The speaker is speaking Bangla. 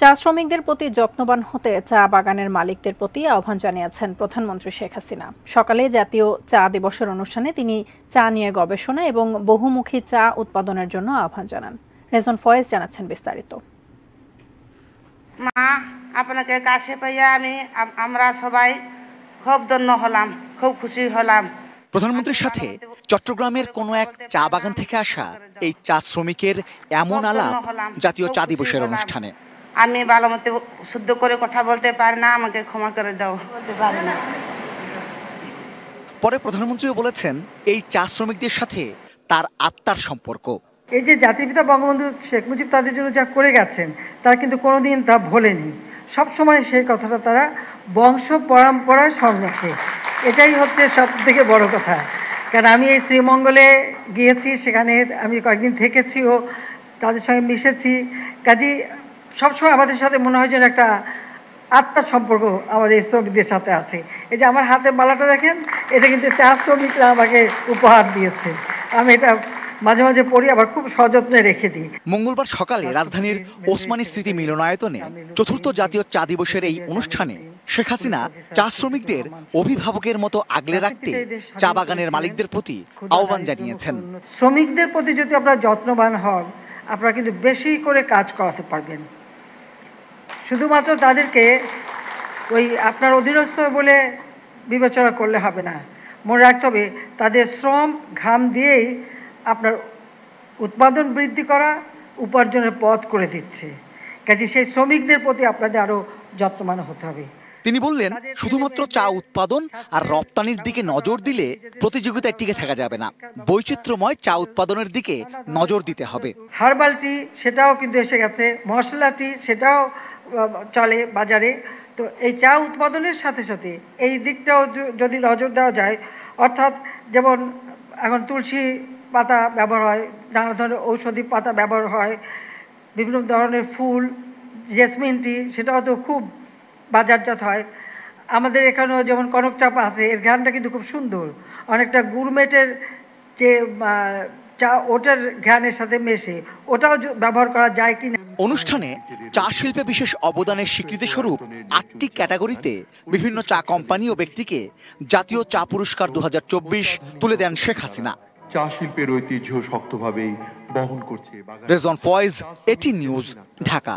চা শ্রমিকদের প্রতি যত্নবান হতে চা বাগানের মালিকদের প্রতি আহ্বান জানিয়েছেন প্রধানমন্ত্রী শেখ হাসিনা। সকালে জাতীয় চা দিবসের অনুষ্ঠানে তিনি চা নিয়ে গবেষণা এবং বহুমুখী চা উৎপাদনের জন্য আহ্বান জানান। রেজন ফয়েজ জানাচ্ছেন বিস্তারিত। মা, আপনাকে কাছে পাইয়া আমরা সবাই খুব ধন্য হলাম, খুব খুশি হলাম। প্রধানমন্ত্রীর সাথে চট্টগ্রামের কোনো এক চা বাগান থেকে আসা এই চা শ্রমিকের এমন আলাপ জাতীয় চা দিবসের অনুষ্ঠানে। আমি ভালো মতো শুদ্ধ করে কথা বলতে পারি না, আমাকে ক্ষমা করে দাও। পরে প্রধানমন্ত্রীও বলেছেন এই চা শ্রমিকদের সাথে তার আত্মার সম্পর্ক। এই যে জাতির পিতা বঙ্গবন্ধু শেখ মুজিব তাদের জন্য যা করে গেছেন তারা কিন্তু কোনোদিন তা ভোলেনি। সবসময় সেই কথাটা তারা বংশ পরম্পরায় স্মরণ রাখে। এটাই হচ্ছে সব থেকে বড় কথা। কারণ আমি এই শ্রীমঙ্গলে গিয়েছি, সেখানে আমি কয়েকদিন থেকেছি ও তাদের সঙ্গে মিশেছি। কাজেই সবসময় আমাদের সাথে মনে হয় যেন একটা আত্মার সম্পর্ক আমাদের শ্রমিকদের সাথে আছে। এই যে আমার হাতে মালাটা দেখেন, এটা কিন্তু চা শ্রমিকরা আমাকে উপহার দিয়েছে। আমি এটা মাঝে মাঝে পড়ি, আবার খুব সযত্নে রেখে দিই। মঙ্গলবার সকালে রাজধানীর ওসমানী স্মৃতি মিলনায়তনে চতুর্থ জাতীয় চা দিবসের এই অনুষ্ঠানে শেখ হাসিনা চা শ্রমিকদের অভিভাবকের মতো আগলে রাখতে চা বাগানের মালিকদের প্রতি আহ্বান জানিয়েছেন। শ্রমিকদের প্রতি যদি আপনারা যত্নবান হন, আপনারা কিন্তু বেশি করে কাজ করাতে পারবেন। শুধুমাত্র তাদেরকে ওই আপনার অধীনস্থ বলে বিবেচনা করলে হবে না। মনে রাখতে হবে তাদের শ্রম ঘাম দিয়েই আপনার উৎপাদন বৃদ্ধি করা, উপার্জনের পথ করে দিচ্ছে। কাজে সেই শ্রমিকদের প্রতি আপনাদের আরও যত্নবান হতে হবে। তিনি বললেন, শুধুমাত্র চা উৎপাদন আর রপ্তানির দিকে নজর দিলে প্রতিযোগিতায় টিকে থাকা যাবে না। বৈচিত্র্যময় চা উৎপাদনের দিকে নজর দিতে হবে। হার্বাল টি সেটাও কিন্তু এসে গেছে, মশলা টি সেটাও চলে বাজারে। তো এই চা উৎপাদনের সাথে সাথে এই দিকটাও যদি নজর দেওয়া যায়, অর্থাৎ যেমন এখন তুলসী পাতা ব্যবহার হয়, নানা ধরনের ঔষধি পাতা ব্যবহার হয়, বিভিন্ন ধরনের ফুল, জেসমিন টি সেটাও তো খুব বাজারজাত হয়। আমাদের এখানেও যেমন কনক চাপা আছে, এর ঘ্রাণটা কিন্তু খুব সুন্দর, অনেকটা গুরমেটের যে চা ওটার ঘ্রাণের সাথে মেশে, ওটাও ব্যবহার করা যায় কিনা। অনুষ্ঠানে চা শিল্পে বিশেষ অবদানের স্বীকৃতি স্বরূপ ৮টি ক্যাটাগরিতে বিভিন্ন চা কোম্পানি ও ব্যক্তিকে জাতীয় চা পুরস্কার ২০২৪ তুলে দেন শেখ হাসিনা। চা শিল্পের ঐতিহ্য শক্তভাবেই বহন করছে। রেজন ফয়েজ, এটি নিউজ, ঢাকা।